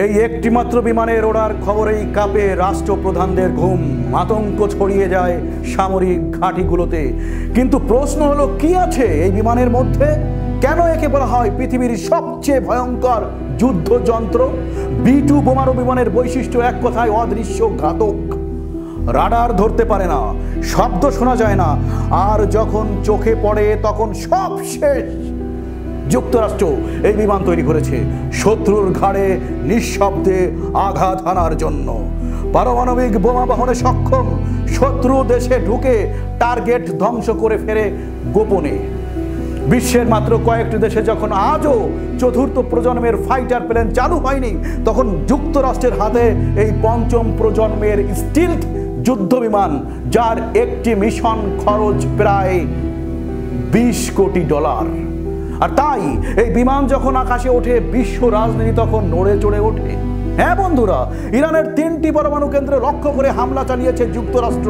এই একটিমাত্র বিমানের ওড়ার খবরেই কাঁপে রাষ্ট্রপ্রধানদের ঘুম, আতঙ্ক ছড়িয়ে যায় সামরিক ঘাঁটিগুলোতে। কিন্তু প্রশ্ন হলো, কি আছে এই বিমানের মধ্যে? কেন একে বলা হয় পৃথিবীর সবচেয়ে ভয়ঙ্কর যুদ্ধযন্ত্র? B-2 বোমারু বিমানের বৈশিষ্ট্য এক কথায় অদৃশ্য ঘাতক। রাডার ধরতে পারে না, শব্দ শোনা যায় না, আর যখন চোখে পড়ে তখন সব শেষ। যুক্তরাষ্ট্র এই বিমান তৈরি করেছে শত্রুর ঘাড়ে নিঃশব্দে আঘাত হানার জন্য। পারমাণবিক বোমা বহনে সক্ষম, শত্রু দেশে ঢুকে টার্গেট ধ্বংস করে ফেরে গোপনে। বিশ্বের মাত্র কয়েকটি দেশে যখন আজও চতুর্থ প্রজন্মের ফাইটার প্লেন চালু হয়নি, তখন যুক্তরাষ্ট্রের হাতে এই পঞ্চম প্রজন্মের স্টিলথ যুদ্ধ বিমান, যার একটি মিশন খরচ প্রায় $20 কোটি। আর তাই এই বিমান যখন আকাশে ওঠে, বিশ্ব রাজনীতি তখন নড়ে চড়ে ওঠে। হ্যাঁ বন্ধুরা, ইরানের 3টি পরমাণু কেন্দ্রে লক্ষ্য করে হামলা চালিয়েছে যুক্তরাষ্ট্র।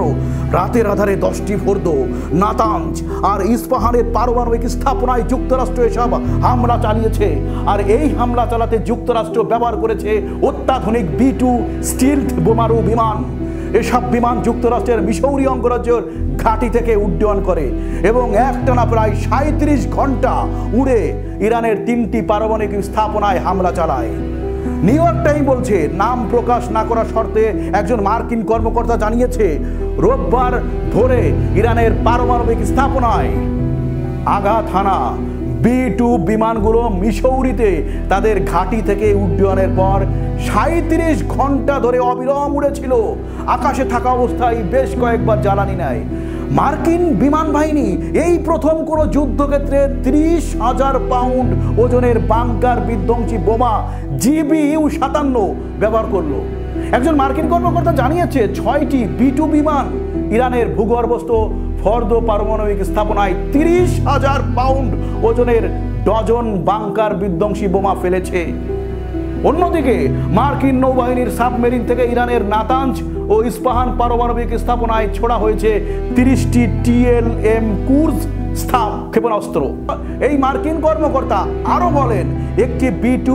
রাতের আধারে 10টি ফোর্দো, নাতাঞ্জ আর ইস্পাহানের পারমাণবিক স্থাপনায় যুক্তরাষ্ট্র এসব হামলা চালিয়েছে। আর এই হামলা চালাতে যুক্তরাষ্ট্র ব্যবহার করেছে অত্যাধুনিক B-2 স্টিলথ বোমারু বিমান। এসব বিমান যুক্তরাষ্ট্রের মিসৌরি অঙ্গরাজ্যের ঘাঁটি থেকে উড্ডয়ন করে এবং একটানা প্রায় 37 ঘন্টা উড়ে ইরানের 3টি পারমাণবিক স্থাপনায় হামলা চালায়। নিউ ইয়র্ক টাইম বলছে, নাম প্রকাশ না করার শর্তে একজন মার্কিন কর্মকর্তা জানিয়েছে, রোববার ভোরে ইরানের পারমাণবিক স্থাপনায় আঘাত হানা B-2 বিমানগুলো মিসৌরিতে তাদের ঘাঁটি থেকে উড্ডয়নের পর 37 ঘন্টা ধরে অবিরাম উড়েছিল। আকাশে থাকা অবস্থায় বেশ কয়েকবার জ্বালানি নেয়। মার্কিন বিমান বাহিনী এই প্রথম কোনো যুদ্ধক্ষেত্রে 30,000 পাউন্ড ওজনের বাংকার বিধ্বংসী বোমা GBU-57 ব্যবহার করলো। একজন মার্কিন কর্মকর্তা জানিয়েছে, 6টি B-2 বিমান ইরানের ভূগর্ভস্থ ফর্দো পারমাণবিক স্থাপনায় 30,000 পাউন্ড ওজনের ডজন বাংকার বিধ্বংসী বোমা ফেলেছে। অন্যদিকে মার্কিন নৌবাহিনীর সাবমেরিন থেকে ইরানের নাতাঞ্জ ও ইস্পাহান পারমাণবিক স্থাপনায় ছোড়া হয়েছে 30টি TLM ক্রুজ ক্ষেপণাস্ত্র। এই মার্কিন কর্মকর্তা আরো বলেন, একটি B-2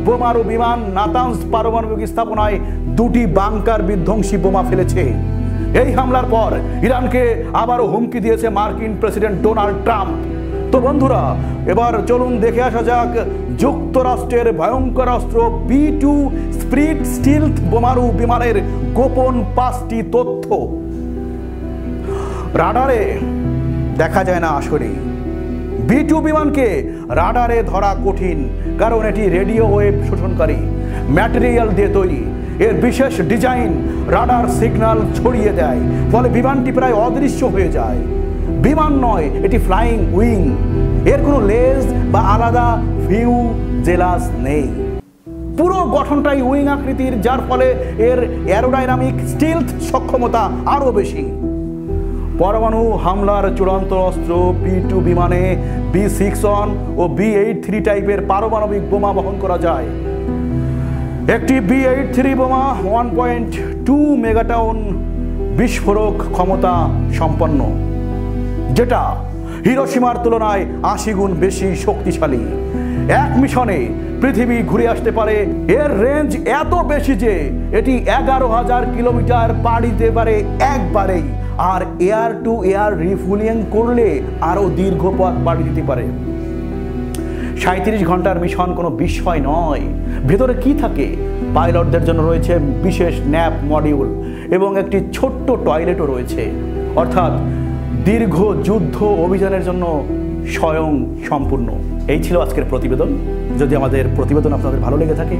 বোমারু বিমান নাতাঞ্জ পারমাণবিক স্থাপনায় 2টি বাংকার বিধ্বংসী বোমা ফেলেছে। এই হামলার পর ইরানকে আবারও হুমকি দিয়েছে মার্কিন প্রেসিডেন্ট ডোনাল্ড ট্রাম্প। তো বন্ধুরা, এবার চলুন দেখে আসা যাক যুক্তরাষ্ট্রের ভয়ঙ্কর অস্ত্র B-2 স্টিলথ বোমারু বিমানের গোপন 5টি তথ্য। রাডারে দেখা যায় না আসলে। B-2 বিমানকে রাডারে ধরা কঠিন, কারণ এটি রেডিও ওয়েভ শোষণকারী ম্যাটেরিয়াল দিয়ে তৈরি। এর বিশেষ ডিজাইন রাডার সিগন্যাল ছড়িয়ে দেয়, ফলে বিমানটি প্রায় অদৃশ্য হয়ে যায়। বিমান নয়, এটি ফ্লাইং উইং। এর কোনো লেজ বা আলাদা ফিউজেলাজ নেই। পুরো গঠনটাই উইং আকৃতির, যার ফলে এর অ্যারোডাইনামিক স্টিলথ সক্ষমতা আরও বেশি। পরমাণু হামলার চূড়ান্ত অস্ত্র B-2 বিমানে B-61 ও B-83 টাইপের পারমাণবিক বোমা বহন করা যায়। একটি B-83 বোমা 1.2 মেগাটন বিস্ফোরক ক্ষমতা সম্পন্ন, যেটা হিরোশিমার তুলনায় 80 গুণ বেশি শক্তিশালী। এক মিশনে পৃথিবী ঘুরে আসতে পারে। এর রেঞ্জ এত বেশি যে এটি 11,000 কিলোমিটার পাড়ি দিতে পারে একবারেই, আর এয়ার টু এয়ার রিফুয়েলিং করলে আরও দীর্ঘ পথ পাড়ি দিতে পারে। 37 ঘন্টার মিশন কোনো বিষয় নয়। ভেতরে কি থাকে? পাইলটদের জন্য রয়েছে বিশেষ ন্যাপ মডিউল এবং একটি ছোট্ট টয়লেটও রয়েছে, অর্থাৎ দীর্ঘ যুদ্ধ অভিযানের জন্য স্বয়ং সম্পূর্ণ। এই ছিল আজকের প্রতিবেদন। যদি আমাদের প্রতিবেদন আপনাদের ভালো লেগে থাকে,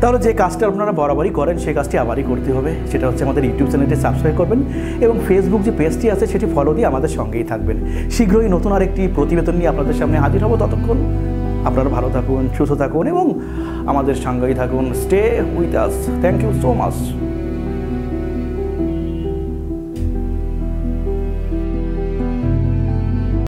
তাহলে যে কাজটা আপনারা বরাবরই করেন সেই কাজটি আবারই করতে হবে। সেটা হচ্ছে আমাদের ইউটিউব চ্যানেলটি সাবস্ক্রাইব করবেন এবং ফেসবুক যে পেজটি আছে সেটি ফলো দিয়ে আমাদের সঙ্গেই থাকবেন। শীঘ্রই নতুন আরেকটি প্রতিবেদন নিয়ে আপনাদের সামনে হাজির হব। ততক্ষণ আপনারা ভালো থাকুন, সুস্থ থাকুন এবং আমাদের সঙ্গেই থাকুন। Stay with us. Thank you so much.